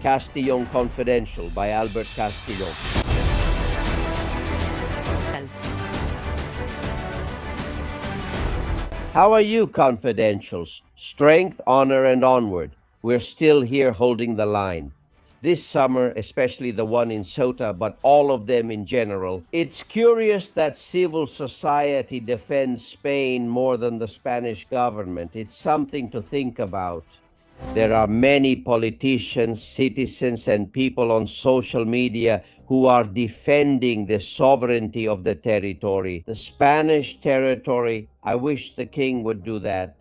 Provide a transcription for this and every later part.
Castillon Confidential by Albert Castillon. How are you, confidentials? Strength, honor, and onward. We're still here holding the line. This summer, especially the one in Ceuta, but all of them in general, it's curious that civil society defends Spain more than the Spanish government. It's something to think about. There are many politicians, citizens, and people on social media who are defending the sovereignty of the territory. The Spanish territory, I wish the king would do that.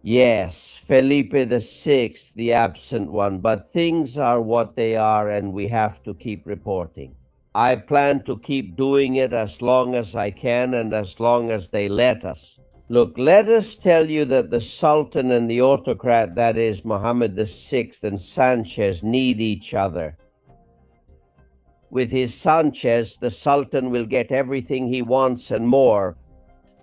Yes, Felipe VI, the absent one, but things are what they are and we have to keep reporting. I plan to keep doing it as long as I can and as long as they let us. Look, let us tell you that the Sultan and the autocrat, that is Mohammed VI and Sánchez, need each other. With his Sánchez, the Sultan will get everything he wants and more.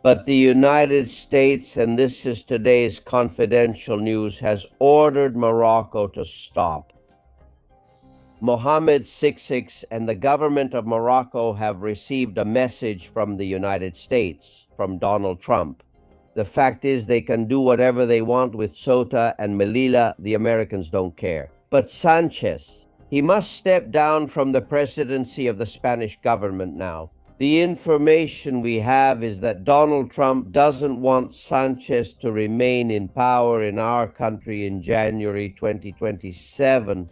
But the United States, and this is today's confidential news, has ordered Morocco to stop. Mohammed VI and the government of Morocco have received a message from the United States, from Donald Trump. The fact is they can do whatever they want with Ceuta and Melilla. The Americans don't care. But Sánchez, he must step down from the presidency of the Spanish government now. The information we have is that Donald Trump doesn't want Sánchez to remain in power in our country in January 2027.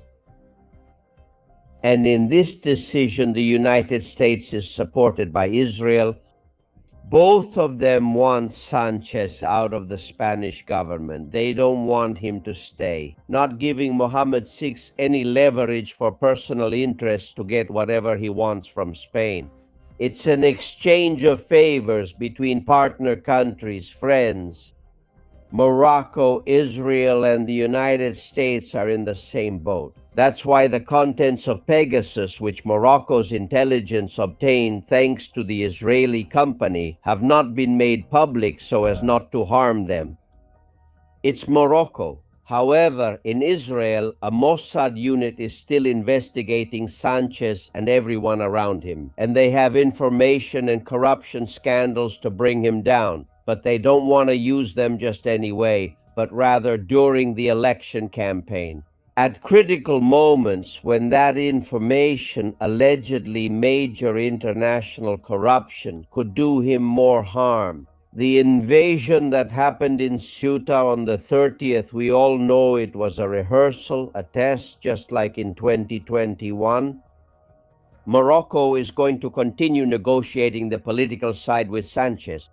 And in this decision, the United States is supported by Israel. Both of them want Sánchez out of the Spanish government. They don't want him to stay, not giving Mohammed VI any leverage for personal interests to get whatever he wants from Spain. It's an exchange of favors between partner countries, friends. Morocco, Israel, and the United States are in the same boat. That's why the contents of Pegasus, which Morocco's intelligence obtained thanks to the Israeli company, have not been made public so as not to harm them. It's Morocco. However, in Israel, a Mossad unit is still investigating Sánchez and everyone around him, and they have information and corruption scandals to bring him down, but they don't want to use them just anyway, but rather during the election campaign. At critical moments when that information, allegedly major international corruption, could do him more harm. The invasion that happened in Ceuta on the 30th, we all know it was a rehearsal, a test, just like in 2021. Morocco is going to continue negotiating the political side with Sánchez.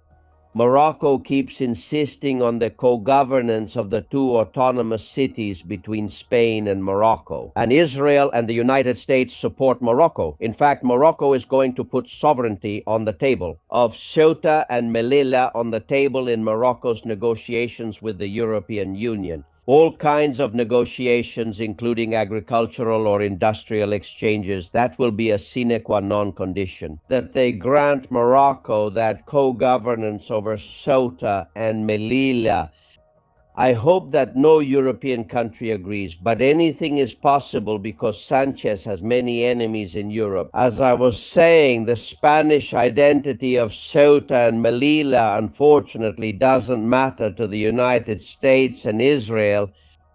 Morocco keeps insisting on the co-governance of the two autonomous cities between Spain and Morocco. And Israel and the United States support Morocco. In fact, Morocco is going to put sovereignty on the table, of Ceuta and Melilla on the table in Morocco's negotiations with the European Union. All kinds of negotiations, including agricultural or industrial exchanges, that will be a sine qua non condition. That they grant Morocco that co-governance over Ceuta and Melilla. I hope that no European country agrees, but anything is possible because Sánchez has many enemies in Europe. As I was saying, the Spanish identity of Ceuta and Melilla unfortunately doesn't matter to the United States and Israel.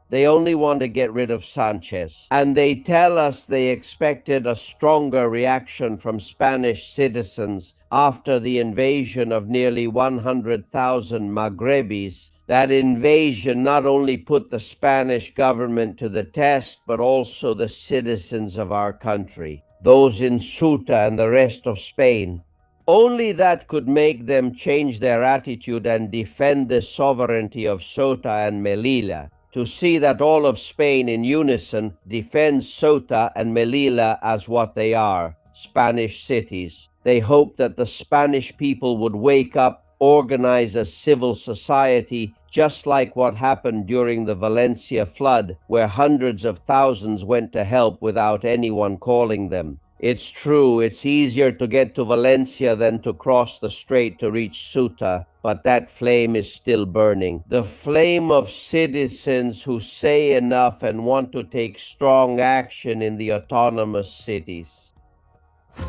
They only want to get rid of Sánchez. And they tell us they expected a stronger reaction from Spanish citizens after the invasion of nearly 100,000 Maghrebis. That invasion not only put the Spanish government to the test, but also the citizens of our country, those in Ceuta and the rest of Spain. Only that could make them change their attitude and defend the sovereignty of Ceuta and Melilla, to see that all of Spain in unison defends Ceuta and Melilla as what they are, Spanish cities. They hope that the Spanish people would wake up, organize a civil society, just like what happened during the Valencia flood, where hundreds of thousands went to help without anyone calling them. It's true, it's easier to get to Valencia than to cross the strait to reach Ceuta. but that flame is still burning. The flame of citizens who say enough and want to take strong action in the autonomous cities.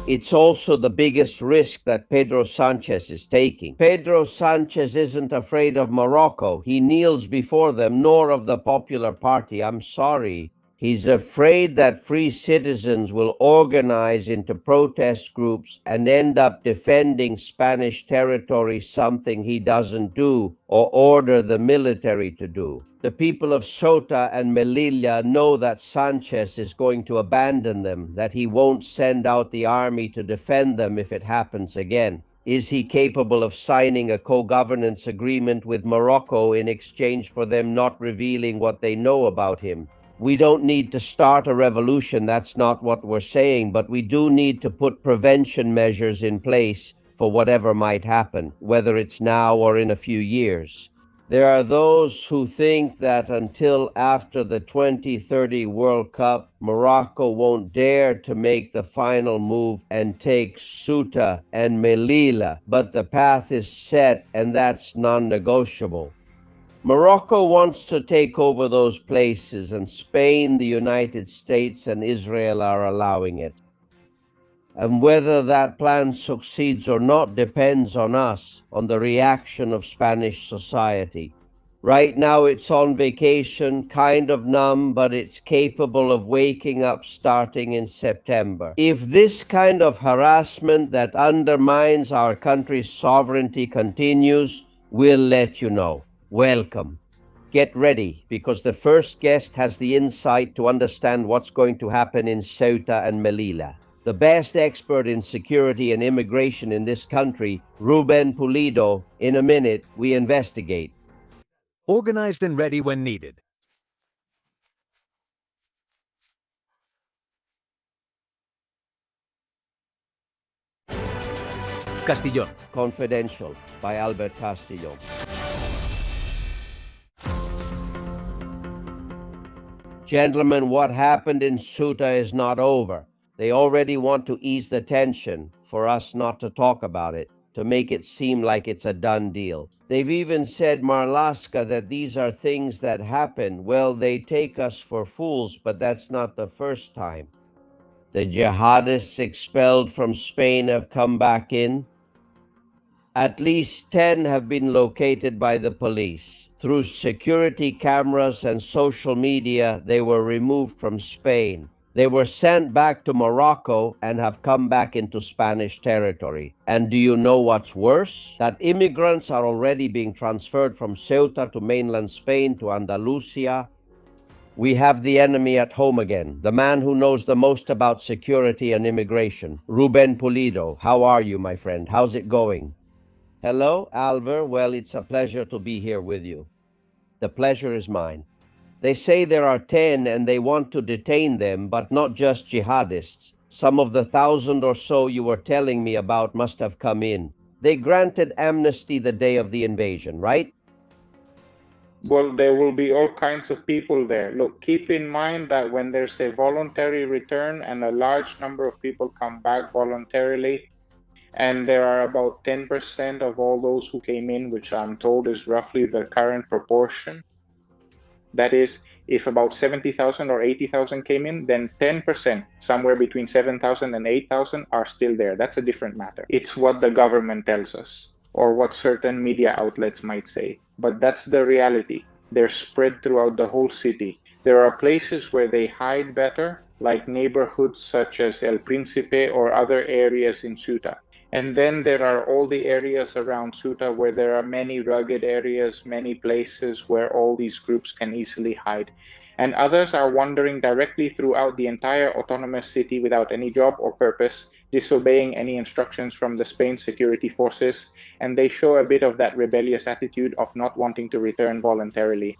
It's also the biggest risk that Pedro Sánchez is taking. Pedro Sánchez isn't afraid of Morocco. He kneels before them, nor of the Popular Party. I'm sorry. He's afraid that free citizens will organize into protest groups and end up defending Spanish territory, something he doesn't do or order the military to do. The people of Ceuta and Melilla know that Sanchez is going to abandon them, that he won't send out the army to defend them if it happens again. Is he capable of signing a co-governance agreement with Morocco in exchange for them not revealing what they know about him? We don't need to start a revolution, that's not what we're saying, but we do need to put prevention measures in place for whatever might happen, whether it's now or in a few years. There are those who think that until after the 2030 World Cup, Morocco won't dare to make the final move and take Ceuta and Melilla, but the path is set and that's non-negotiable. Morocco wants to take over those places, and Spain, the United States, and Israel are allowing it. And whether that plan succeeds or not depends on us, on the reaction of Spanish society. Right now it's on vacation, kind of numb, but it's capable of waking up starting in September. If this kind of harassment that undermines our country's sovereignty continues, we'll let you know. Welcome. Get ready, because the first guest has the insight to understand what's going to happen in Ceuta and Melilla. The best expert in security and immigration in this country, Ruben Pulido. In a minute, we investigate. Organized and ready when needed. Castillon. Confidential by Albert Castillon. Gentlemen, what happened in Ceuta is not over. They already want to ease the tension for us not to talk about it, to make it seem like it's a done deal. They've even said, Marlaska, that these are things that happen. Well, they take us for fools, but that's not the first time. The jihadists expelled from Spain have come back in. At least 10 have been located by the police. Through security cameras and social media, they were removed from Spain. They were sent back to Morocco and have come back into Spanish territory. And do you know what's worse? That immigrants are already being transferred from Ceuta to mainland Spain to Andalusia. We have the enemy at home again, the man who knows the most about security and immigration. Ruben Pulido, how are you, my friend? How's it going? Hello, Alvar. Well, it's a pleasure to be here with you. The pleasure is mine. They say there are 10 and they want to detain them, but not just jihadists. Some of the 1,000 or so you were telling me about must have come in. They granted amnesty the day of the invasion, right? Well, there will be all kinds of people there. Look, keep in mind that when there's a voluntary return and a large number of people come back voluntarily, and there are about 10% of all those who came in, which I'm told is roughly the current proportion. That is, if about 70,000 or 80,000 came in, then 10%, somewhere between 7,000 and 8,000, are still there. That's a different matter. It's what the government tells us, or what certain media outlets might say. But that's the reality. They're spread throughout the whole city. There are places where they hide better, like neighborhoods such as El Príncipe or other areas in Ceuta. And then there are all the areas around Ceuta where there are many rugged areas, many places where all these groups can easily hide. And others are wandering directly throughout the entire autonomous city without any job or purpose, disobeying any instructions from the Spain security forces, and they show a bit of that rebellious attitude of not wanting to return voluntarily.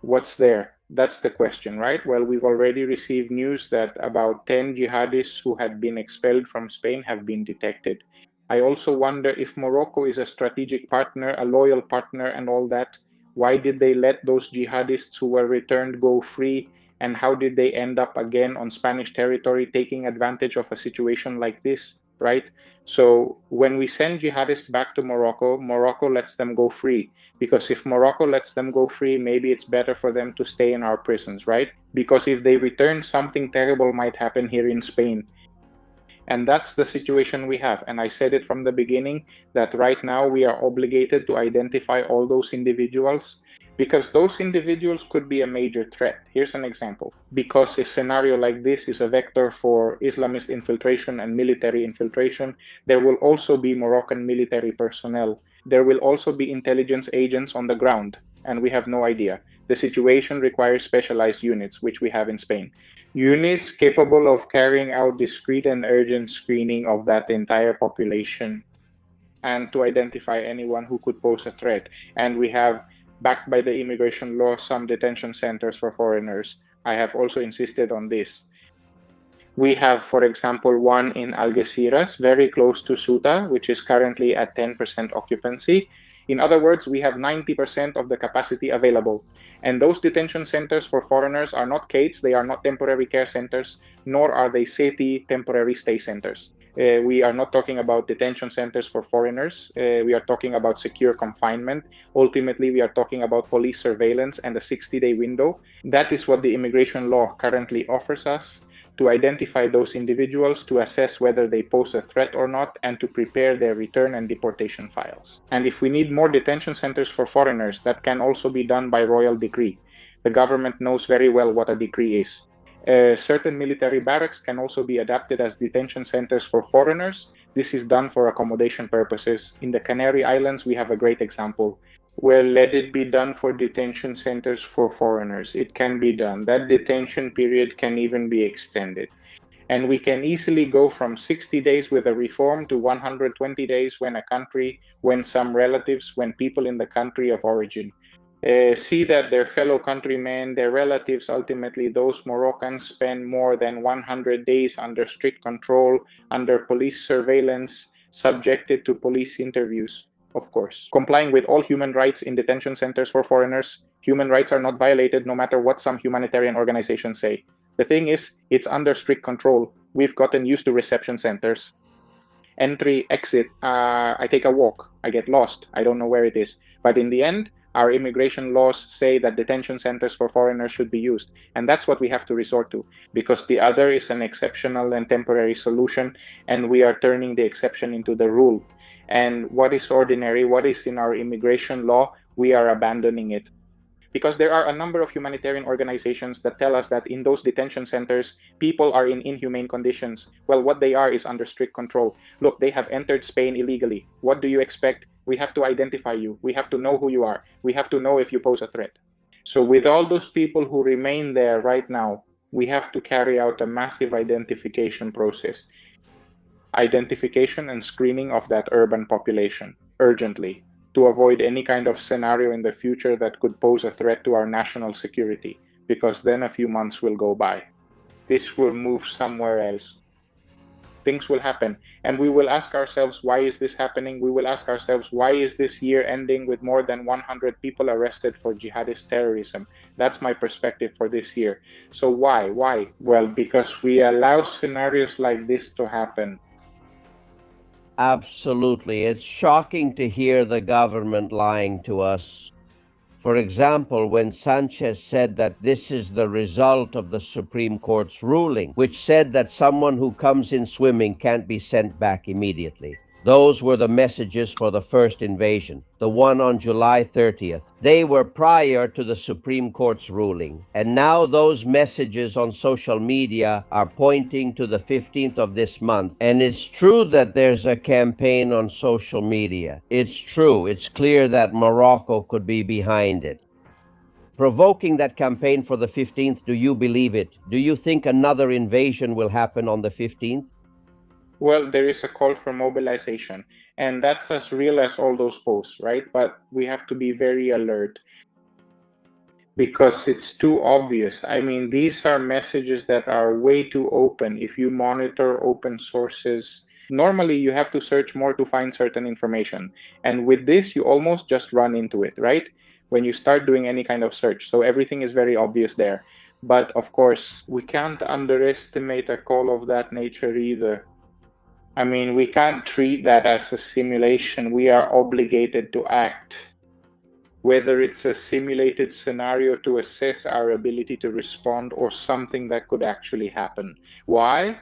What's there? That's the question, right? Well, we've already received news that about 10 jihadists who had been expelled from Spain have been detected. I also wonder if Morocco is a strategic partner, a loyal partner, and all that. Why did they let those jihadists who were returned go free? And how did they end up again on Spanish territory taking advantage of a situation like this? right? So when we send jihadists back to Morocco, Morocco lets them go free. Because if Morocco lets them go free, maybe it's better for them to stay in our prisons, right? Because if they return, something terrible might happen here in Spain. And that's the situation we have. And I said it from the beginning that right now we are obligated to identify all those individuals, because those individuals could be a major threat. Here's an example. Because a scenario like this is a vector for Islamist infiltration and military infiltration, there will also be Moroccan military personnel. There will also be intelligence agents on the ground, and we have no idea. The situation requires specialized units, which we have in Spain. Units capable of carrying out discrete and urgent screening of that entire population and to identify anyone who could pose a threat. And we have, backed by the immigration law, some detention centers for foreigners. I have also insisted on this. We have, for example, one in Algeciras, very close to Ceuta, which is currently at 10% occupancy. In other words, we have 90% of the capacity available. And those detention centers for foreigners are not CATES, they are not temporary care centers, nor are they SETI temporary stay centers. We are not talking about detention centers for foreigners. We are talking about secure confinement. Ultimately, we are talking about police surveillance and a 60-day window. That is what the immigration law currently offers us, to identify those individuals, to assess whether they pose a threat or not, and to prepare their return and deportation files. And if we need more detention centers for foreigners, that can also be done by royal decree. The government knows very well what a decree is. Certain military barracks can also be adapted as detention centers for foreigners. This is done for accommodation purposes. In the Canary Islands, we have a great example. Well, let it be done for detention centers for foreigners. It can be done. That detention period can even be extended. And we can easily go from 60 days with a reform to 120 days when some relatives, when people in the country of origin see that their fellow countrymen, their relatives, ultimately those Moroccans, spend more than 100 days under strict control, under police surveillance, subjected to police interviews. Of course, complying with all human rights in detention centers for foreigners. Human rights are not violated no matter what some humanitarian organizations say. The thing is, it's under strict control. We've gotten used to reception centers. Entry, exit, I take a walk, I get lost, I don't know where it is. But in the end, our immigration laws say that detention centers for foreigners should be used. And that's what we have to resort to, because the other is an exceptional and temporary solution, and we are turning the exception into the rule. And what is ordinary, what is in our immigration law, we are abandoning it. Because there are a number of humanitarian organizations that tell us that in those detention centers, people are in inhumane conditions. Well, what they are is under strict control. Look, they have entered Spain illegally. What do you expect? We have to identify you. We have to know who you are. We have to know if you pose a threat. So with all those people who remain there right now, we have to carry out a massive identification process. Identification and screening of that urban population urgently, to avoid any kind of scenario in the future that could pose a threat to our national security, because then a few months will go by. This will move somewhere else. Things will happen, and we will ask ourselves, why is this happening? We will ask ourselves, why is this year ending with more than 100 people arrested for jihadist terrorism? That's my perspective for this year. So why? Well, because we allow scenarios like this to happen. Absolutely. It's shocking to hear the government lying to us. For example, when Sánchez said that this is the result of the Supreme Court's ruling, which said that someone who comes in swimming can't be sent back immediately. Those were the messages for the first invasion, the one on July 30th. They were prior to the Supreme Court's ruling. And now those messages on social media are pointing to the 15th of this month. And it's true that there's a campaign on social media. It's true. It's clear that Morocco could be behind it. Provoking that campaign for the 15th, do you believe it? Do you think another invasion will happen on the 15th? Well, there is a call for mobilization, and that's as real as all those posts, right? But we have to be very alert, because it's too obvious. I mean, these are messages that are way too open. If you monitor open sources, normally you have to search more to find certain information. And with this, you almost just run into it, right? When you start doing any kind of search. So everything is very obvious there. But of course, we can't underestimate a call of that nature either. I mean, we can't treat that as a simulation. We are obligated to act. Whether it's a simulated scenario to assess our ability to respond or something that could actually happen. Why?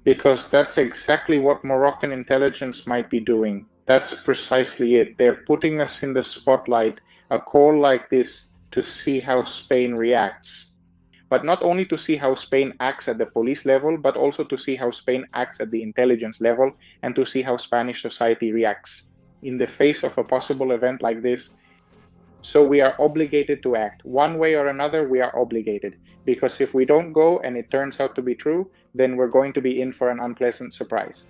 Because that's exactly what Moroccan intelligence might be doing. That's precisely it. They're putting us in the spotlight, a call like this, to see how Spain reacts. But not only to see how Spain acts at the police level, but also to see how Spain acts at the intelligence level and to see how Spanish society reacts in the face of a possible event like this. So we are obligated to act. One way or another, we are obligated. Because if we don't go and it turns out to be true, then we're going to be in for an unpleasant surprise.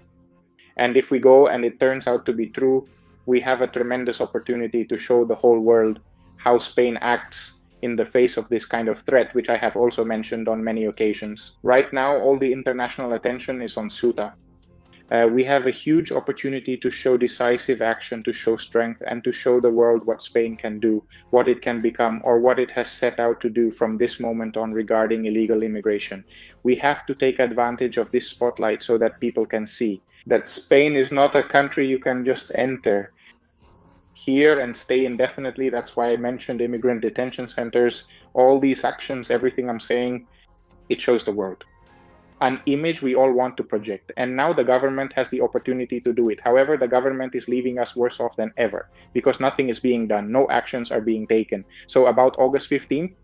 And if we go and it turns out to be true, we have a tremendous opportunity to show the whole world how Spain acts in the face of this kind of threat, which I have also mentioned on many occasions. Right now, all the international attention is on Ceuta. We have a huge opportunity to show decisive action, to show strength, and to show the world what Spain can do, what it can become, or what it has set out to do from this moment on regarding illegal immigration. We have to take advantage of this spotlight so that people can see that Spain is not a country you can just enter here and stay indefinitely. That's why I mentioned immigrant detention centers. All these actions, everything I'm saying, it shows the world an image we all want to project. And now the government has the opportunity to do it. However, the government is leaving us worse off than ever because nothing is being done. No actions are being taken. So about August 15th,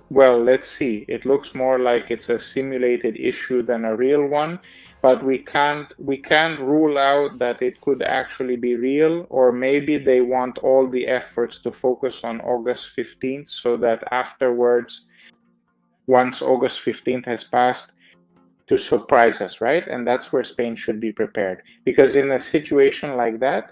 well, let's see. It looks more like it's a simulated issue than a real one, but we can't rule out that it could actually be real, or maybe they want all the efforts to focus on August 15th so that afterwards, once August 15th has passed, to surprise us, right? And that's where Spain should be prepared. Because in a situation like that,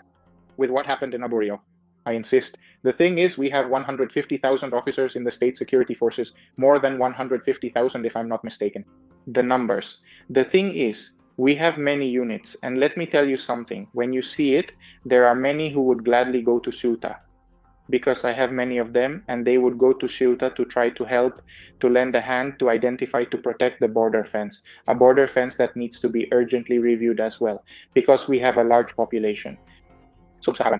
with what happened in Abu Rio, I insist, the thing is, we have 150,000 officers in the state security forces, more than 150,000 if I'm not mistaken. The numbers. The thing is, we have many units, and let me tell you something. When you see it, there are many who would gladly go to Ceuta, because I have many of them, and they would go to Ceuta to try to help, to lend a hand, to identify, to protect the border fence, a border fence that needs to be urgently reviewed as well, because we have a large population, sub-Saharan,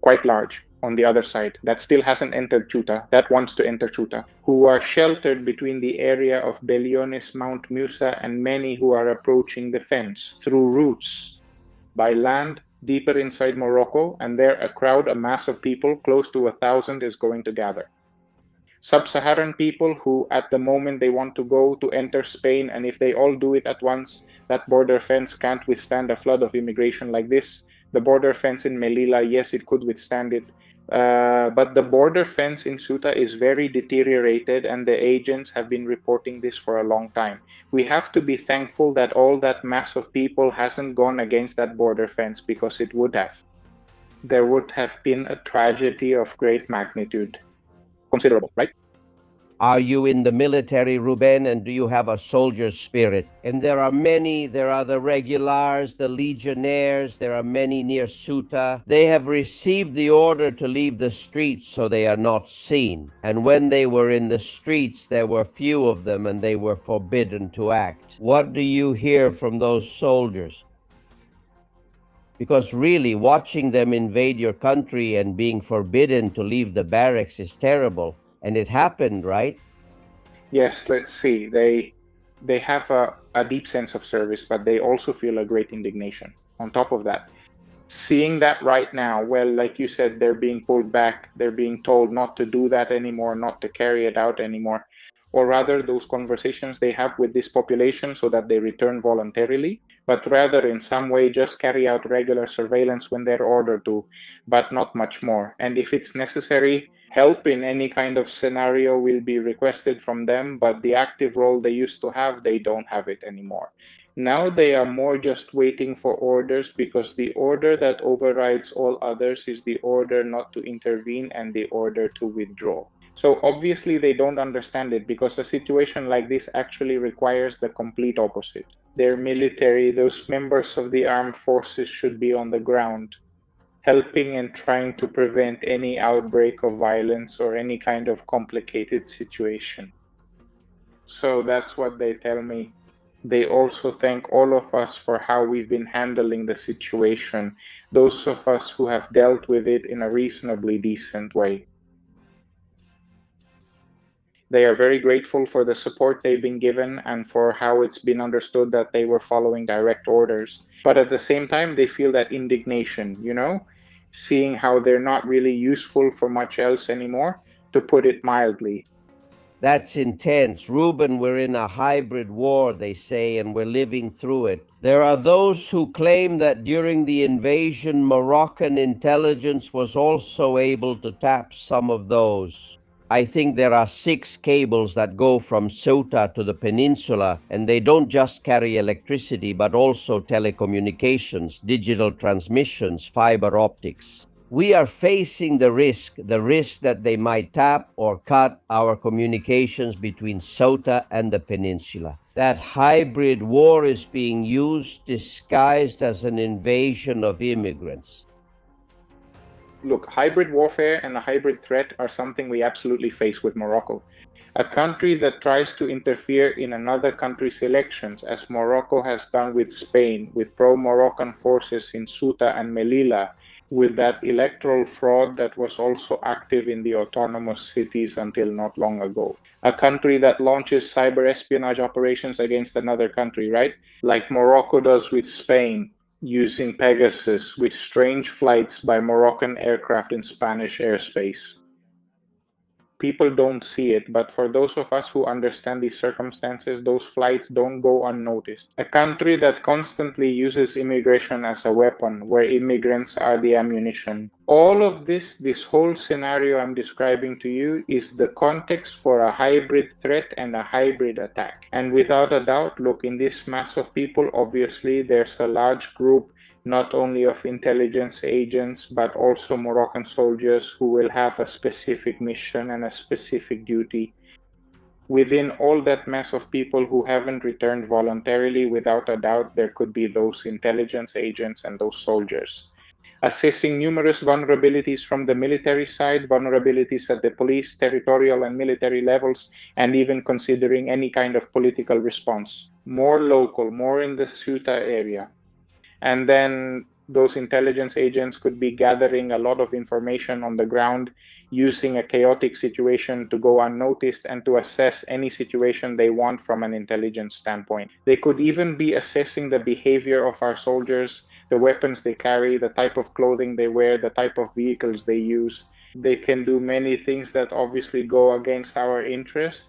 quite large, on the other side, that still hasn't entered Ceuta, that wants to enter Ceuta, who are sheltered between the area of Beliones, Mount Musa, and many who are approaching the fence through routes by land, deeper inside Morocco, and there a mass of people, close to 1,000, is going to gather. Sub-Saharan people who at the moment they want to go to enter Spain, and if they all do it at once, that border fence can't withstand a flood of immigration like this. The border fence in Melilla, yes, it could withstand it. But the border fence in Ceuta is very deteriorated, and the agents have been reporting this for a long time. We have to be thankful that all that mass of people hasn't gone against that border fence, because it would have. There would have been a tragedy of great magnitude. Considerable, right? Are you in the military, Ruben, and do you have a soldier's spirit? And there are many, there are the regulars, the legionnaires, there are many near Ceuta. They have received the order to leave the streets so they are not seen. And when they were in the streets, there were few of them and they were forbidden to act. What do you hear from those soldiers? Because really, watching them invade your country and being forbidden to leave the barracks is terrible. And it happened, right? Yes, let's see. They have a deep sense of service, but they also feel a great indignation. On top of that, seeing that right now, well, like you said, they're being pulled back. They're being told not to do that anymore, not to carry it out anymore. Or rather, those conversations they have with this population so that they return voluntarily, but rather in some way just carry out regular surveillance when they're ordered to, but not much more. And if it's necessary, help in any kind of scenario will be requested from them, but the active role they used to have, they don't have it anymore. Now they are more just waiting for orders, because the order that overrides all others is the order not to intervene and the order to withdraw. So obviously they don't understand it, because a situation like this actually requires the complete opposite. Their military, those members of the armed forces, should be on the ground, helping and trying to prevent any outbreak of violence or any kind of complicated situation. So that's what they tell me. They also thank all of us for how we've been handling the situation, those of us who have dealt with it in a reasonably decent way. They are very grateful for the support they've been given and for how it's been understood that they were following direct orders. But at the same time, they feel that indignation, seeing how they're not really useful for much else anymore, to put it mildly. That's intense. Ruben, we're in a hybrid war, they say, and we're living through it. There are those who claim that during the invasion, Moroccan intelligence was also able to tap some of those. I think there are 6 cables that go from Ceuta to the peninsula, and they don't just carry electricity, but also telecommunications, digital transmissions, fiber optics. We are facing the risk that they might tap or cut our communications between Ceuta and the peninsula. That hybrid war is being used disguised as an invasion of immigrants. Look, hybrid warfare and a hybrid threat are something we absolutely face with Morocco. A country that tries to interfere in another country's elections, as Morocco has done with Spain, with pro-Moroccan forces in Ceuta and Melilla, with that electoral fraud that was also active in the autonomous cities until not long ago. A country that launches cyber espionage operations against another country, right? Like Morocco does with Spain, using Pegasus with strange flights by Moroccan aircraft in Spanish airspace. People don't see it, but for those of us who understand these circumstances, those flights don't go unnoticed. A country that constantly uses immigration as a weapon, where immigrants are the ammunition. All of this whole scenario I'm describing to you, is the context for a hybrid threat and a hybrid attack. And without a doubt, look, in this mass of people, obviously there's a large group not only of intelligence agents, but also Moroccan soldiers who will have a specific mission and a specific duty. Within all that mass of people who haven't returned voluntarily, without a doubt, there could be those intelligence agents and those soldiers. Assessing numerous vulnerabilities from the military side, vulnerabilities at the police, territorial, and military levels, and even considering any kind of political response. More local, more in the Ceuta area. And then those intelligence agents could be gathering a lot of information on the ground, using a chaotic situation to go unnoticed and to assess any situation they want from an intelligence standpoint. They could even be assessing the behavior of our soldiers, the weapons they carry, the type of clothing they wear, the type of vehicles they use. They can do many things that obviously go against our interests.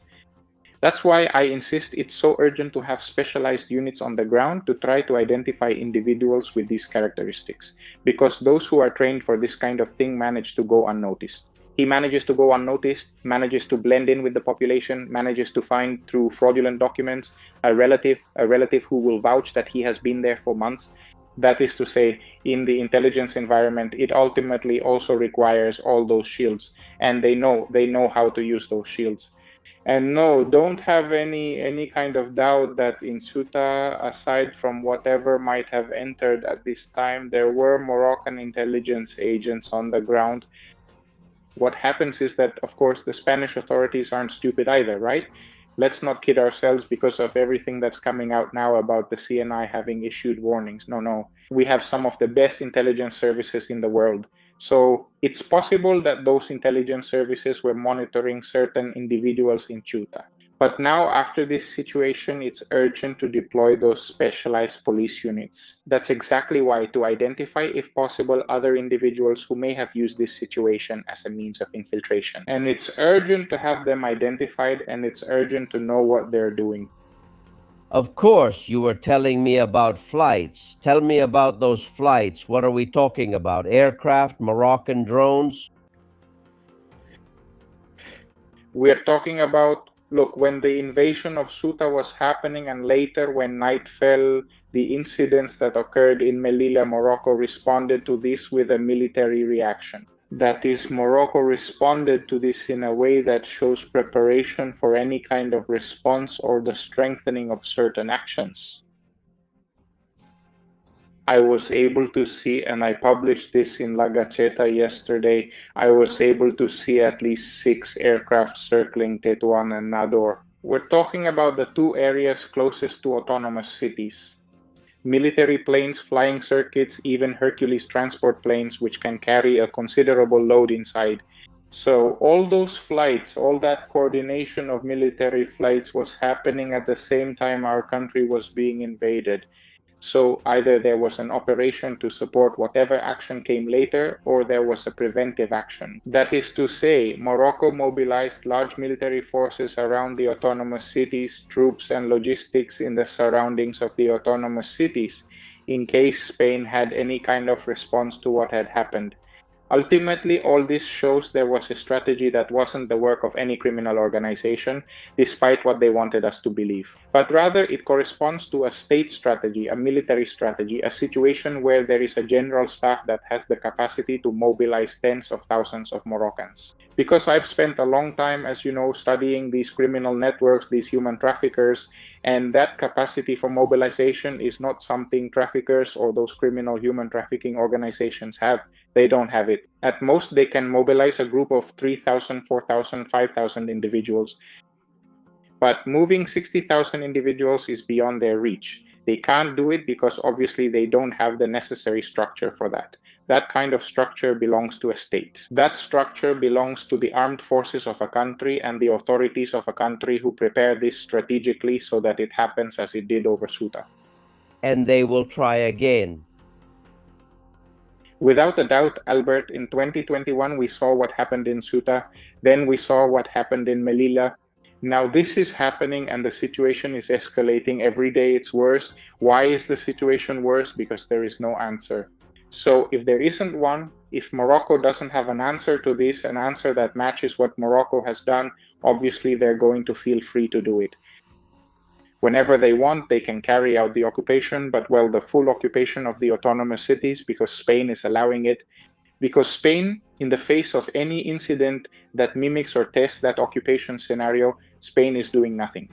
That's why I insist it's so urgent to have specialized units on the ground to try to identify individuals with these characteristics, because those who are trained for this kind of thing manage to go unnoticed. He manages to go unnoticed, manages to blend in with the population, manages to find through fraudulent documents a relative who will vouch that he has been there for months. That is to say, in the intelligence environment, it ultimately also requires all those shields, and they know how to use those shields. And no, don't have any kind of doubt that in Ceuta, aside from whatever might have entered at this time, there were Moroccan intelligence agents on the ground. What happens is that, of course, the Spanish authorities aren't stupid either, right? Let's not kid ourselves because of everything that's coming out now about the CNI having issued warnings. No. We have some of the best intelligence services in the world. So it's possible that those intelligence services were monitoring certain individuals in Ceuta. But now, after this situation, it's urgent to deploy those specialized police units. That's exactly why, to identify, if possible, other individuals who may have used this situation as a means of infiltration. And it's urgent to have them identified, and it's urgent to know what they're doing. Of course, you were telling me about flights. Tell me about those flights. What are we talking about? Aircraft, Moroccan drones? We're talking about, look, when the invasion of Ceuta was happening, and later when night fell, the incidents that occurred in Melilla, Morocco, responded to this with a military reaction. That is, Morocco responded to this in a way that shows preparation for any kind of response or the strengthening of certain actions. I was able to see, and I published this in La Gaceta yesterday, I was able to see at least 6 aircraft circling Tetuan and Nador. We're talking about the two areas closest to autonomous cities. Military planes, flying circuits, even Hercules transport planes, which can carry a considerable load inside. So all those flights, all that coordination of military flights was happening at the same time our country was being invaded. So either there was an operation to support whatever action came later, or there was a preventive action. That is to say, Morocco mobilized large military forces around the autonomous cities, troops and logistics in the surroundings of the autonomous cities, in case Spain had any kind of response to what had happened. Ultimately, all this shows there was a strategy that wasn't the work of any criminal organization, despite what they wanted us to believe. But rather, it corresponds to a state strategy, a military strategy, a situation where there is a general staff that has the capacity to mobilize tens of thousands of Moroccans. Because I've spent a long time, as you know, studying these criminal networks, these human traffickers, and that capacity for mobilization is not something traffickers or those criminal human trafficking organizations have. They don't have it. At most, they can mobilize a group of 3,000, 4,000, 5,000 individuals. But moving 60,000 individuals is beyond their reach. They can't do it because obviously they don't have the necessary structure for that. That kind of structure belongs to a state. That structure belongs to the armed forces of a country and the authorities of a country who prepare this strategically so that it happens as it did over Ceuta. And they will try again. Without a doubt, Albert, in 2021, we saw what happened in Ceuta. Then we saw what happened in Melilla. Now this is happening and the situation is escalating. Every day it's worse. Why is the situation worse? Because there is no answer. So if there isn't one, if Morocco doesn't have an answer to this, an answer that matches what Morocco has done, obviously they're going to feel free to do it. Whenever they want, they can carry out the occupation, but well, the full occupation of the autonomous cities, because Spain is allowing it. Because Spain, in the face of any incident that mimics or tests that occupation scenario, Spain is doing nothing.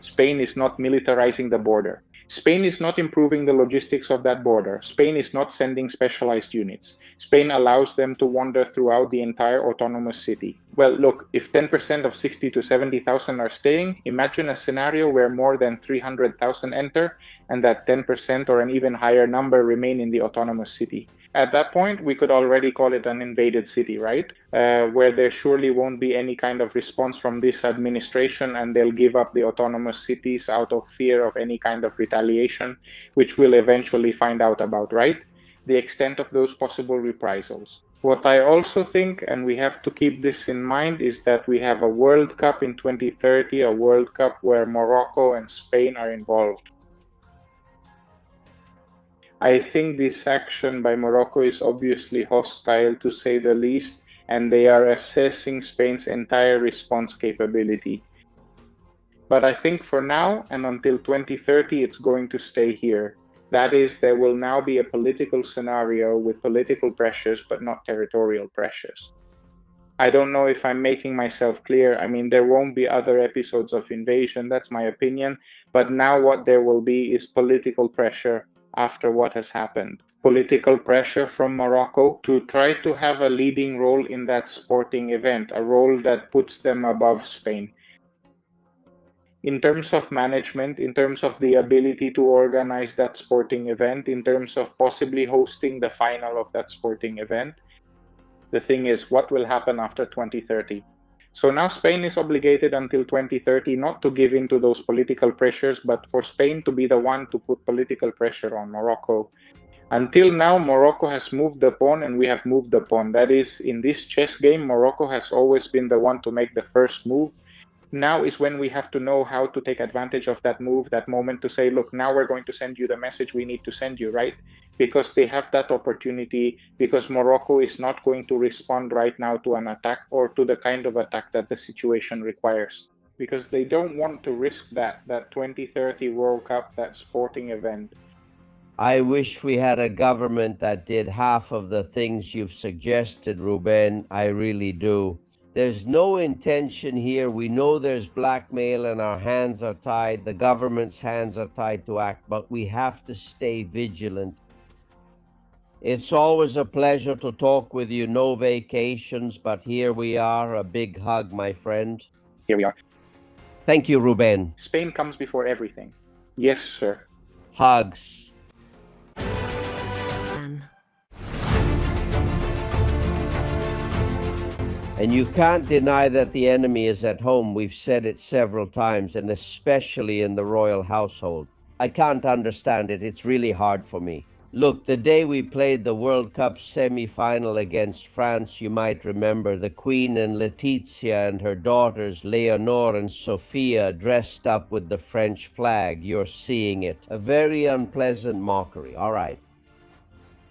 Spain is not militarizing the border. Spain is not improving the logistics of that border. Spain is not sending specialized units. Spain allows them to wander throughout the entire autonomous city. Well, look, if 10% of 60 to 70,000 are staying, imagine a scenario where more than 300,000 enter and that 10% or an even higher number remain in the autonomous city. At that point, we could already call it an invaded city, right? Where there surely won't be any kind of response from this administration and they'll give up the autonomous cities out of fear of any kind of retaliation, which we'll eventually find out about, right? The extent of those possible reprisals. What I also think, and we have to keep this in mind, is that we have a World Cup in 2030, a World Cup where Morocco and Spain are involved. I think this action by Morocco is obviously hostile, to say the least, and they are assessing Spain's entire response capability. But I think for now and until 2030, it's going to stay here. That is, there will now be a political scenario with political pressures, but not territorial pressures. I don't know if I'm making myself clear. I mean, there won't be other episodes of invasion, that's my opinion. But now what there will be is political pressure after what has happened. Political pressure from Morocco to try to have a leading role in that sporting event, a role that puts them above Spain. In terms of management, in terms of the ability to organize that sporting event, in terms of possibly hosting the final of that sporting event, the thing is, what will happen after 2030? So now Spain is obligated until 2030 not to give in to those political pressures, but for Spain to be the one to put political pressure on Morocco. Until now, Morocco has moved the pawn and we have moved the pawn. That is, in this chess game, Morocco has always been the one to make the first move. Now is when we have to know how to take advantage of that move, that moment to say, look, now we're going to send you the message we need to send you, right? Because they have that opportunity, because Morocco is not going to respond right now to an attack or to the kind of attack that the situation requires. Because they don't want to risk that 2030 World Cup, that sporting event. I wish we had a government that did half of the things you've suggested, Ruben. I really do. There's no intention here. We know there's blackmail and our hands are tied. The government's hands are tied to act, but we have to stay vigilant. It's always a pleasure to talk with you. No vacations, but here we are. A big hug, my friend. Here we are. Thank you, Ruben. Spain comes before everything. Yes, sir. Hugs. And you can't deny that the enemy is at home. We've said it several times, and especially in the royal household. I can't understand it. It's really hard for me. Look, the day we played the World Cup semi-final against France, you might remember the Queen and Letizia and her daughters Leonore and Sophia dressed up with the French flag. You're seeing it. A very unpleasant mockery. All right.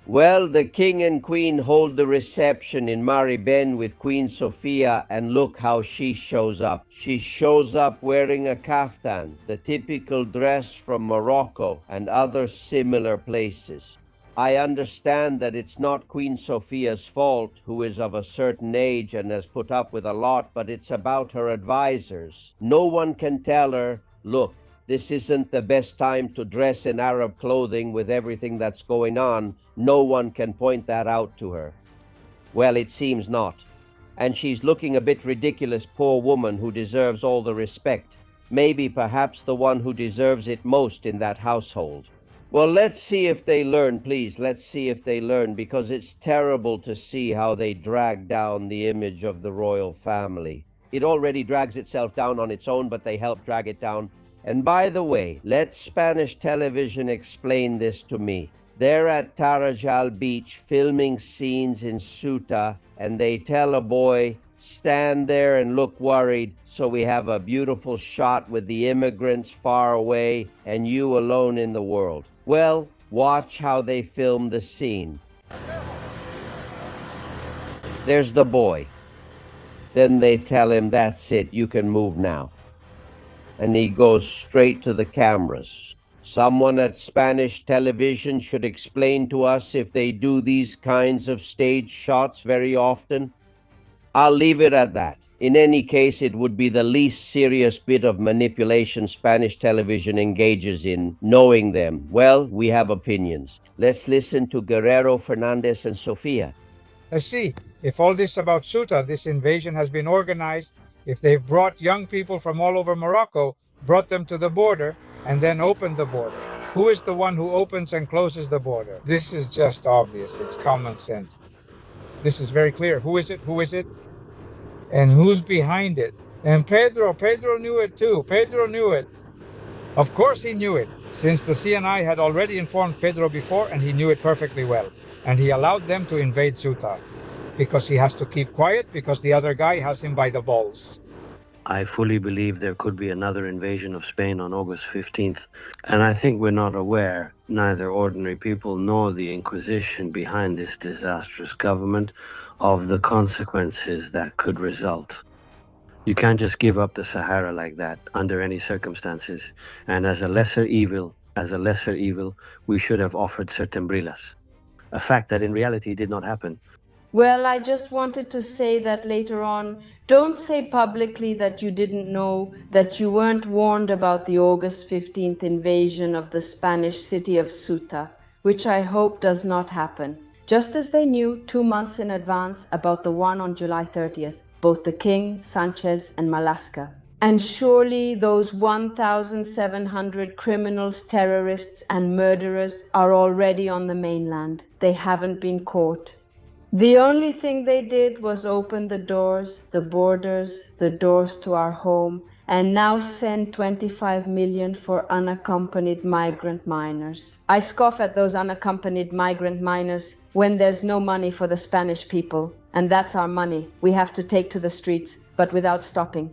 Well, the king and queen hold the reception in Mariben with Queen Sophia, and look how she shows up. She shows up wearing a kaftan, the typical dress from Morocco and other similar places. I understand that it's not Queen Sophia's fault, who is of a certain age and has put up with a lot, but it's about her advisors. No one can tell her, look, this isn't the best time to dress in Arab clothing with everything that's going on. No one can point that out to her. Well, it seems not. And she's looking a bit ridiculous, poor woman who deserves all the respect. Maybe perhaps the one who deserves it most in that household. Well, let's see if they learn, please. Let's see if they learn, because it's terrible to see how they drag down the image of the royal family. It already drags itself down on its own, but they help drag it down. And by the way, let Spanish television explain this to me. They're at Tarajal Beach filming scenes in Ceuta, and they tell a boy, stand there and look worried, so we have a beautiful shot with the immigrants far away and you alone in the world. Well, watch how they film the scene. There's the boy. Then they tell him, that's it, you can move now. And he goes straight to the cameras. Someone at Spanish television should explain to us if they do these kinds of stage shots very often. I'll leave it at that. In any case, it would be the least serious bit of manipulation Spanish television engages in, knowing them. Well, we have opinions. Let's listen to Guerrero, Fernandez, and Sofia. Let's see if all this about Ceuta, this invasion has been organized, if they've brought young people from all over Morocco, brought them to the border, and then opened the border. Who is the one who opens and closes the border? This is just obvious. It's common sense. This is very clear. Who is it? Who is it? And who's behind it? And Pedro knew it too. Pedro knew it. Of course he knew it, since the CNI had already informed Pedro before, and he knew it perfectly well. And he allowed them to invade Ceuta, because he has to keep quiet, because the other guy has him by the balls. I fully believe there could be another invasion of Spain on August 15th, and I think we're not aware, neither ordinary people nor the Inquisition behind this disastrous government, of the consequences that could result. You can't just give up the Sahara like that under any circumstances, and as a lesser evil, we should have offered Sertembrilas, a fact that in reality did not happen. Well, I just wanted to say that later on, don't say publicly that you didn't know, that you weren't warned about the August 15th invasion of the Spanish city of Ceuta, which I hope does not happen. Just as they knew 2 months in advance about the one on July 30th, both the king, Sánchez, and Malasca. And surely those 1,700 criminals, terrorists, and murderers are already on the mainland. They haven't been caught. The only thing they did was open the doors, the borders, the doors to our home, and now send 25 million for unaccompanied migrant minors. I scoff at those unaccompanied migrant minors when there's no money for the Spanish people, and that's our money we have to take to the streets, but without stopping.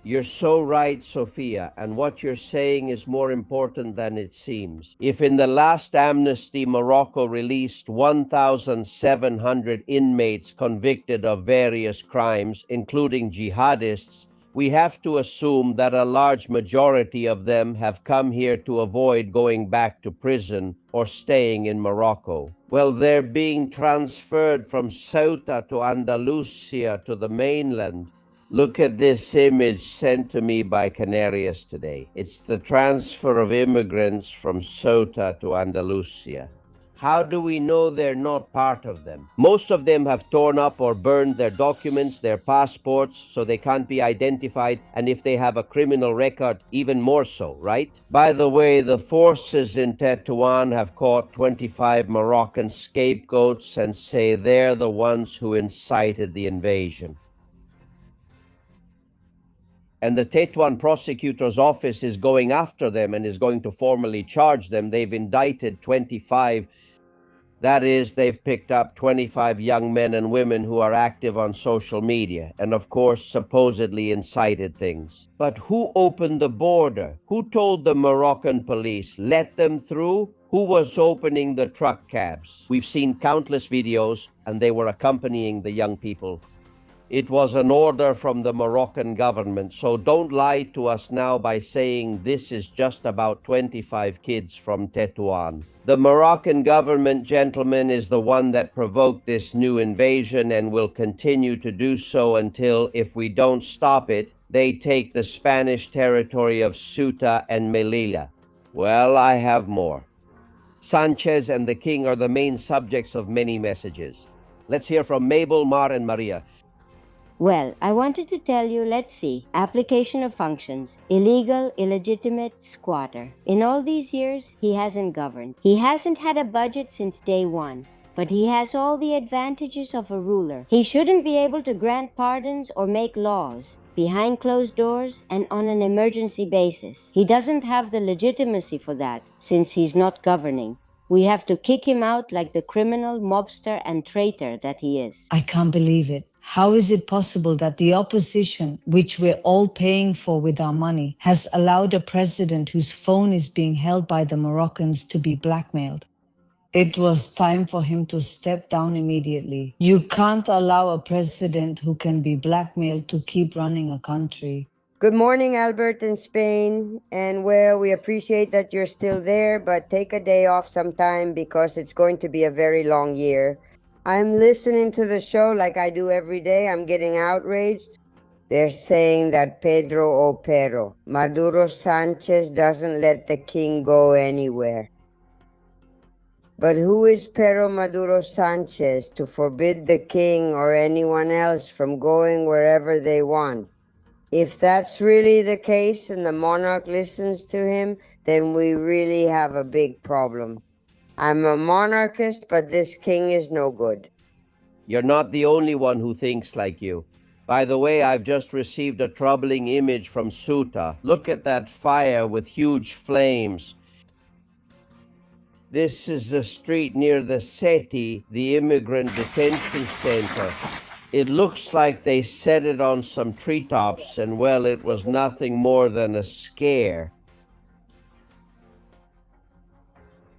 You're so right, Sophia, and what you're saying is more important than it seems. If in the last amnesty Morocco released 1,700 inmates convicted of various crimes, including jihadists, we have to assume that a large majority of them have come here to avoid going back to prison or staying in Morocco. Well, they're being transferred from Ceuta to Andalusia to the mainland. Look at this image sent to me by Canarias today. It's the transfer of immigrants from Ceuta to Andalusia. How do we know they're not part of them? Most of them have torn up or burned their documents, their passports, so they can't be identified, and if they have a criminal record, even more so, right? By the way, the forces in Tetuan have caught 25 Moroccan scapegoats and say they're the ones who incited the invasion. And the Tetuan prosecutor's office is going after them and is going to formally charge them. They've indicted 25. That is, they've picked up 25 young men and women who are active on social media and, of course, supposedly incited things. But who opened the border? Who told the Moroccan police, let them through? Who was opening the truck cabs? We've seen countless videos, and they were accompanying the young people. It was an order from the Moroccan government, so don't lie to us now by saying this is just about 25 kids from Tetuan. The Moroccan government, gentlemen, is the one that provoked this new invasion and will continue to do so until, if we don't stop it, they take the Spanish territory of Ceuta and Melilla. Well, I have more. Sánchez and the king are the main subjects of many messages. Let's hear from Mabel, Mar, and Maria. Well, I wanted to tell you, let's see, application of functions, illegal, illegitimate, squatter. In all these years, he hasn't governed. He hasn't had a budget since day one, but he has all the advantages of a ruler. He shouldn't be able to grant pardons or make laws behind closed doors and on an emergency basis. He doesn't have the legitimacy for that, since he's not governing. We have to kick him out like the criminal, mobster, and traitor that he is. I can't believe it. How is it possible that the opposition, which we're all paying for with our money, has allowed a president whose phone is being held by the Moroccans to be blackmailed? It was time for him to step down immediately. You can't allow a president who can be blackmailed to keep running a country. Good morning, Albert in Spain. And well, we appreciate that you're still there, but take a day off sometime because it's going to be a very long year. I'm listening to the show like I do every day. I'm getting outraged. They're saying that Pedro o Pero, Maduro Sanchez doesn't let the king go anywhere. But who is Pero Maduro Sanchez to forbid the king or anyone else from going wherever they want? If that's really the case and the monarch listens to him, then we really have a big problem. I'm a monarchist, but this king is no good. You're not the only one who thinks like you. By the way, I've just received a troubling image from Ceuta. Look at that fire with huge flames. This is the street near the SETI, the immigrant detention center. It looks like they set it on some treetops, and well, it was nothing more than a scare.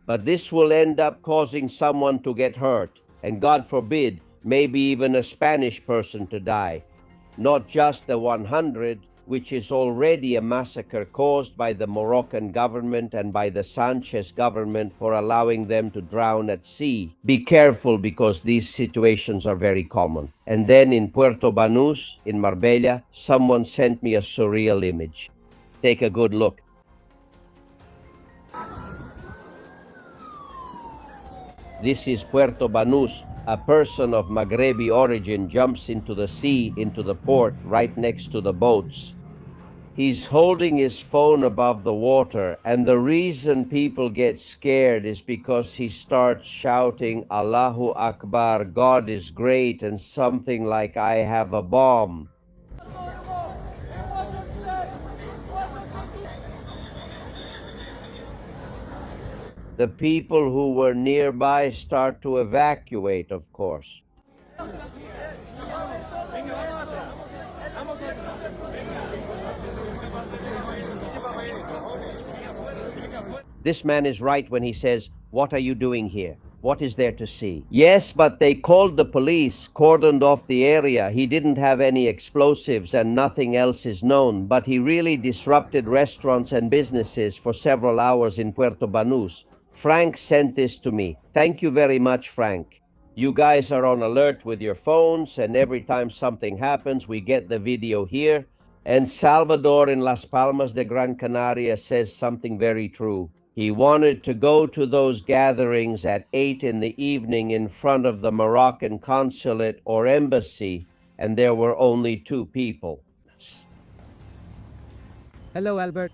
But this will end up causing someone to get hurt, and God forbid, maybe even a Spanish person to die. Not just the 100, which is already a massacre caused by the Moroccan government and by the Sanchez government for allowing them to drown at sea. Be careful, because these situations are very common. And then in Puerto Banús, in Marbella, someone sent me a surreal image. Take a good look. This is Puerto Banús. A person of Maghrebi origin jumps into the sea, into the port, right next to the boats. He's holding his phone above the water, and the reason people get scared is because he starts shouting, Allahu Akbar, God is great, and something like, I have a bomb. The people who were nearby start to evacuate, of course. This man is right when he says, what are you doing here? What is there to see? Yes, but they called the police, cordoned off the area. He didn't have any explosives and nothing else is known, but he really disrupted restaurants and businesses for several hours in Puerto Banús. Frank sent this to me. Thank you very much, Frank. You guys are on alert with your phones, and every time something happens, we get the video here. And Salvador in Las Palmas de Gran Canaria says something very true. He wanted to go to those gatherings at 8 in the evening in front of the Moroccan consulate or embassy, and there were only 2 people. Hello, Albert.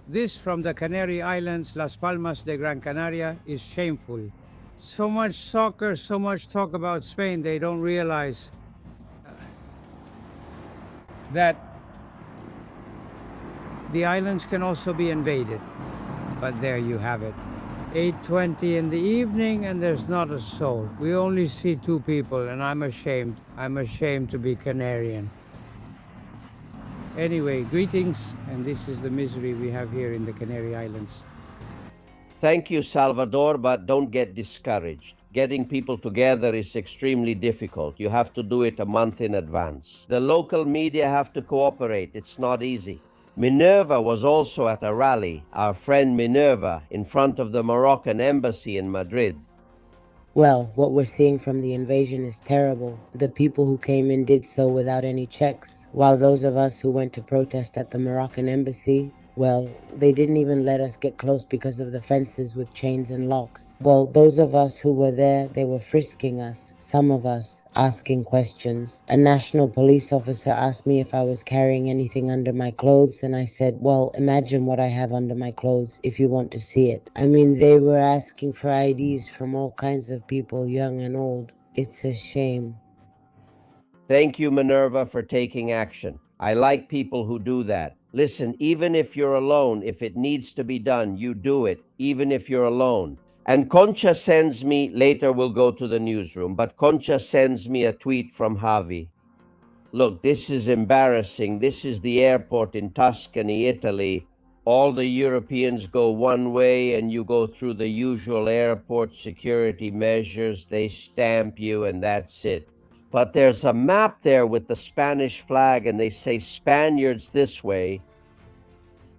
This from the Canary Islands, Las Palmas de Gran Canaria, is shameful. So much soccer, so much talk about Spain, they don't realize that the islands can also be invaded. But there you have it. 8:20 in the evening and there's not a soul. We only see 2 people and I'm ashamed. I'm ashamed to be Canarian. Anyway, greetings, and this is the misery we have here in the Canary Islands. Thank you, Salvador, but don't get discouraged. Getting people together is extremely difficult. You have to do it a month in advance. The local media have to cooperate. It's not easy. Minerva was also at a rally, our friend Minerva, in front of the Moroccan embassy in Madrid. Well, what we're seeing from the invasion is terrible. The people who came in did so without any checks, while those of us who went to protest at the Moroccan embassy, well, they didn't even let us get close because of the fences with chains and locks. Well, those of us who were there, they were frisking us, some of us asking questions. A national police officer asked me if I was carrying anything under my clothes, and I said, well, imagine what I have under my clothes if you want to see it. I mean, they were asking for IDs from all kinds of people, young and old. It's a shame. Thank you, Minerva, for taking action. I like people who do that. Listen, even if you're alone, if it needs to be done, you do it, even if you're alone. And Concha sends me, later we'll go to the newsroom, but Concha sends me a tweet from Javi. Look, this is embarrassing. This is the airport in Tuscany, Italy. All the Europeans go one way and you go through the usual airport security measures. They stamp you and that's it. But there's a map there with the Spanish flag and they say Spaniards this way.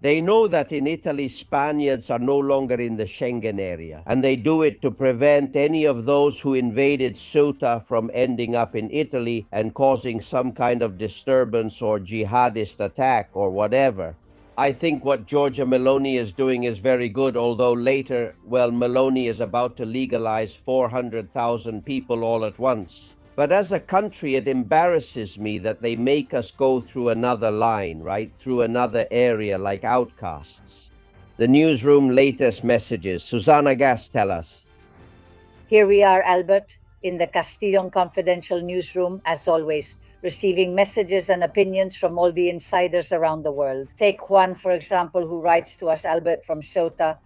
They know that in Italy, Spaniards are no longer in the Schengen area, and they do it to prevent any of those who invaded Ceuta from ending up in Italy and causing some kind of disturbance or jihadist attack or whatever. I think what Giorgia Meloni is doing is very good, although later, well, Meloni is about to legalize 400,000 people all at once. But as a country, it embarrasses me that they make us go through another line, right? Through another area like outcasts. The newsroom latest messages. Susana Gas, tell us. Here we are, Albert, in the Castillon Confidential newsroom, as always, receiving messages and opinions from all the insiders around the world. Take Juan, for example, who writes to us, Albert, from Ceuta.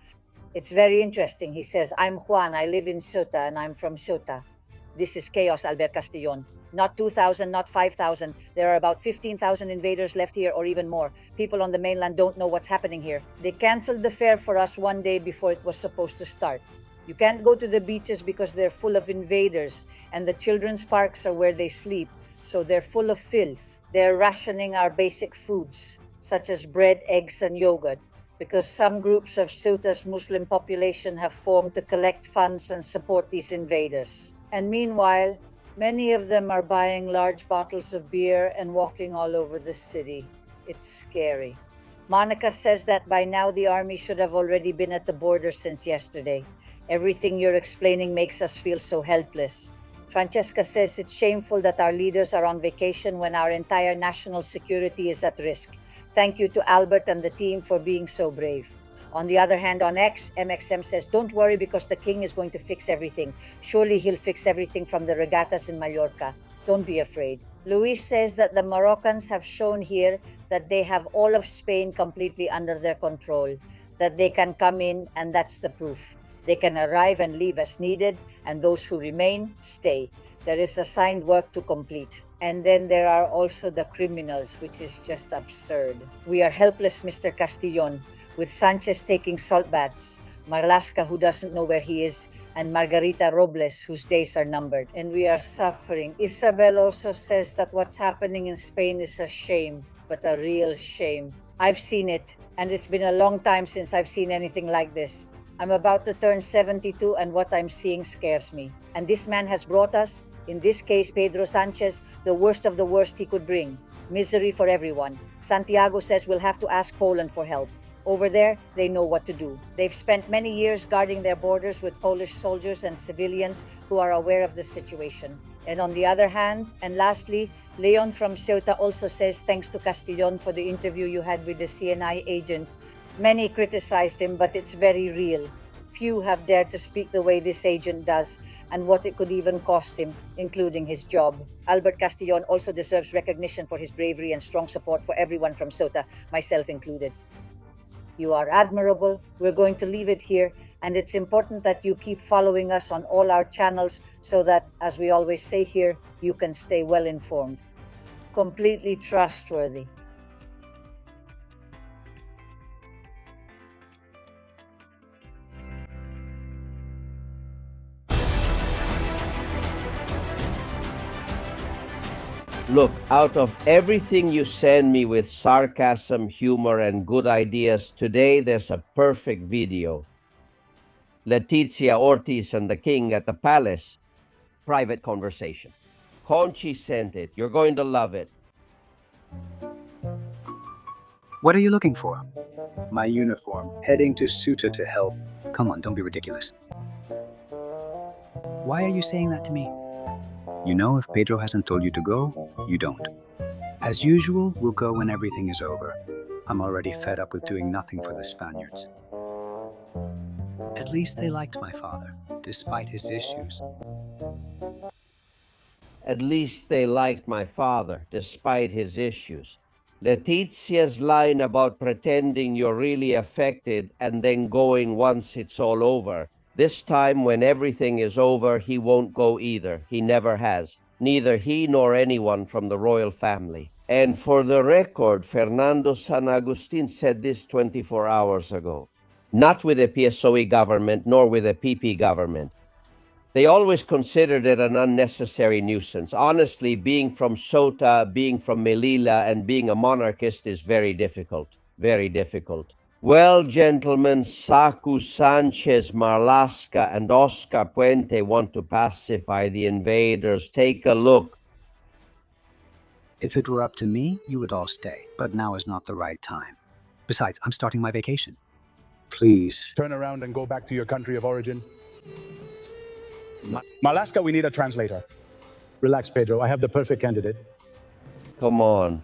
It's very interesting. He says, I'm Juan, I live in Ceuta, and I'm from Ceuta. This is chaos, Albert Castillon. Not 2,000, not 5,000. There are about 15,000 invaders left here or even more. People on the mainland don't know what's happening here. They canceled the fair for us one day before it was supposed to start. You can't go to the beaches because they're full of invaders, and the children's parks are where they sleep, so they're full of filth. They're rationing our basic foods, such as bread, eggs, and yogurt, because some groups of Ceuta's Muslim population have formed to collect funds and support these invaders. And meanwhile, many of them are buying large bottles of beer and walking all over the city. It's scary. Monica says that by now the army should have already been at the border since yesterday. Everything you're explaining makes us feel so helpless. Francesca says it's shameful that our leaders are on vacation when our entire national security is at risk. Thank you to Albert and the team for being so brave. On the other hand, on X, MXM says, don't worry because the king is going to fix everything. Surely he'll fix everything from the regattas in Mallorca. Don't be afraid. Luis says that the Moroccans have shown here that they have all of Spain completely under their control, that they can come in, and that's the proof. They can arrive and leave as needed, and those who remain, stay. There is assigned work to complete. And then there are also the criminals, which is just absurd. We are helpless, Mr. Castillon, with Sánchez taking salt baths, Marlaska, who doesn't know where he is, and Margarita Robles, whose days are numbered. And we are suffering. Isabel also says that what's happening in Spain is a shame, but a real shame. I've seen it, and it's been a long time since I've seen anything like this. I'm about to turn 72, and what I'm seeing scares me. And this man has brought us, in this case Pedro Sánchez, the worst of the worst he could bring. Misery for everyone. Santiago says we'll have to ask Poland for help. Over there, they know what to do. They've spent many years guarding their borders with Polish soldiers and civilians who are aware of the situation. And on the other hand, and lastly, Leon from Ceuta also says thanks to Castillon for the interview you had with the CNI agent. Many criticized him, but it's very real. Few have dared to speak the way this agent does, and what it could even cost him, including his job. Albert Castillon also deserves recognition for his bravery and strong support for everyone from Ceuta, myself included. You are admirable. We're going to leave it here, and it's important that you keep following us on all our channels so that, as we always say here, you can stay well informed. Completely trustworthy. Look, out of everything you send me with sarcasm, humor, and good ideas, today there's a perfect video. Letizia Ortiz and the king at the palace. Private conversation. Conchi sent it. You're going to love it. What are you looking for? My uniform. Heading to Ceuta to help. Come on, don't be ridiculous. Why are you saying that to me? You know, if Pedro hasn't told you to go, you don't. As usual, we'll go when everything is over. I'm already fed up with doing nothing for the Spaniards. At least they liked my father, despite his issues. At least they liked my father, despite his issues. Letizia's line about pretending you're really affected and then going once it's all over. This time, when everything is over, he won't go either. He never has. Neither he nor anyone from the royal family. And for the record, Fernando San Agustin said this 24 hours ago. Not with the PSOE government, nor with the PP government. They always considered it an unnecessary nuisance. Honestly, being from Ceuta, being from Melilla, and being a monarchist is very difficult. Very difficult. Well, gentlemen, Saku, Sánchez, Marlaska, and Oscar Puente want to pacify the invaders. Take a look. If it were up to me, you would all stay. But now is not the right time. Besides, I'm starting my vacation. Please. Turn around and go back to your country of origin. Marlaska, we need a translator. Relax, Pedro. I have the perfect candidate. Come on.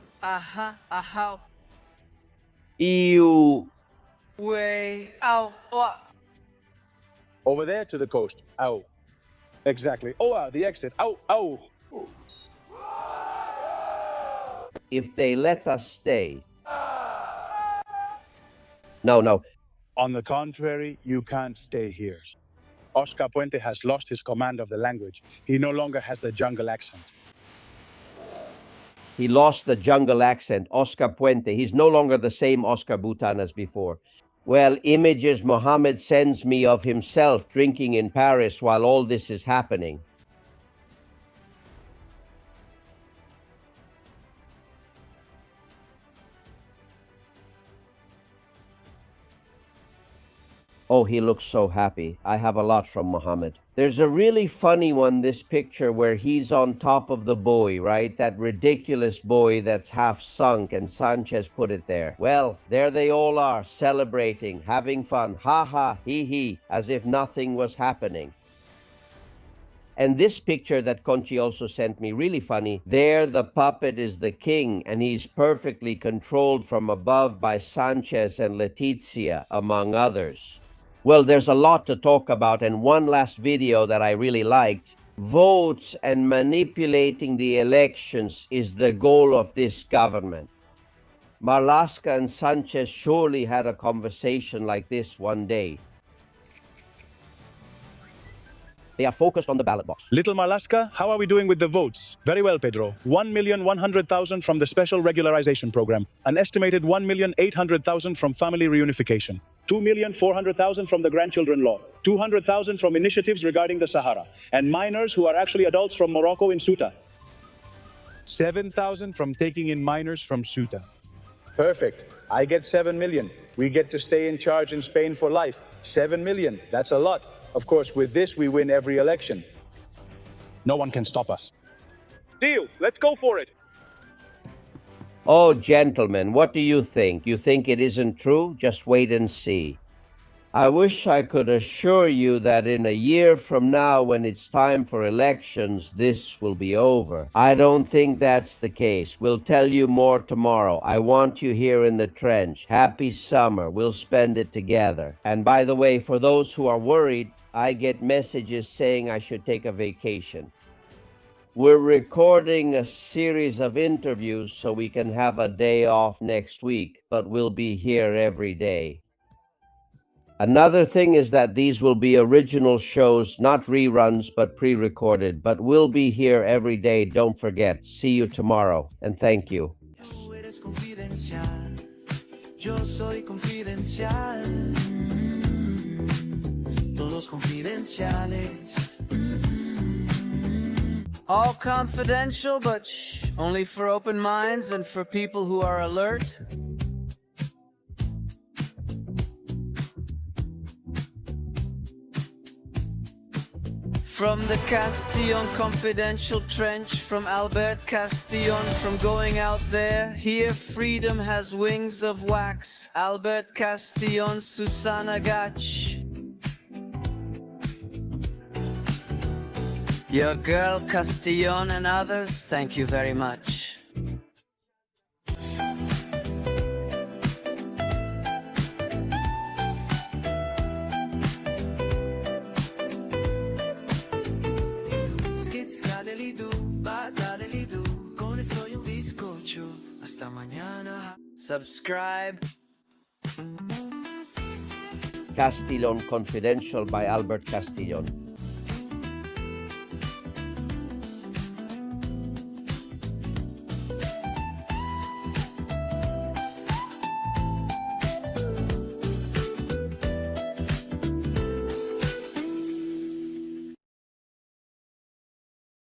EU. Way out. Over there to the coast. Ow. Exactly. Oh, the exit. Ow, ow. If they let us stay. No. On the contrary, you can't stay here. Oscar Puente has lost his command of the language. He no longer has the jungle accent. He lost the jungle accent, Oscar Puente. He's no longer the same Oscar Boutan as before. Well, images Mohammed sends me of himself drinking in Paris while all this is happening. Oh, he looks so happy. I have a lot from Mohammed. There's a really funny one, this picture where he's on top of the buoy, right? That ridiculous buoy that's half sunk, and Sanchez put it there. Well, there they all are, celebrating, having fun, ha ha, hee hee, as if nothing was happening. And this picture that Conchi also sent me, really funny. There the puppet is the king, and he's perfectly controlled from above by Sanchez and Letizia, among others. Well, there's a lot to talk about, and one last video that I really liked. Votes and manipulating the elections is the goal of this government. Marlaska and Sanchez surely had a conversation like this one day. They are focused on the ballot box. Little Marlaska, how are we doing with the votes? Very well, Pedro. 1,100,000 from the Special Regularization Program. An estimated 1,800,000 from Family Reunification. 2,400,000 from the Grandchildren Law. 200,000 from initiatives regarding the Sahara. And minors who are actually adults from Morocco in Ceuta. 7,000 from taking in minors from Ceuta. Perfect. I get 7 million. We get to stay in charge in Spain for life. 7 million. That's a lot. Of course, with this, we win every election. No one can stop us. Deal. Let's go for it. Oh, gentlemen, what do you think? You think it isn't true? Just wait and see. I wish I could assure you that in a year from now, when it's time for elections, this will be over. I don't think that's the case. We'll tell you more tomorrow. I want you here in the trench. Happy summer. We'll spend it together. And by the way, for those who are worried, I get messages saying I should take a vacation. We're recording a series of interviews so we can have a day off next week, but we'll be here every day. Another thing is that these will be original shows, not reruns, but pre-recorded. But we'll be here every day, don't forget. See you tomorrow, and thank you. Tú eres confidencial, yo soy confidencial. Todos confidenciales. All confidential, but shh, only for open minds and for people who are alert. From the Castillon confidential trench, from Albert Castillon, from going out there, here freedom has wings of wax. Albert Castillon, Susana Gach. Your girl Castillon and others, thank you very much. Hasta mañana. Subscribe. Castillon Confidential by Albert Castillon.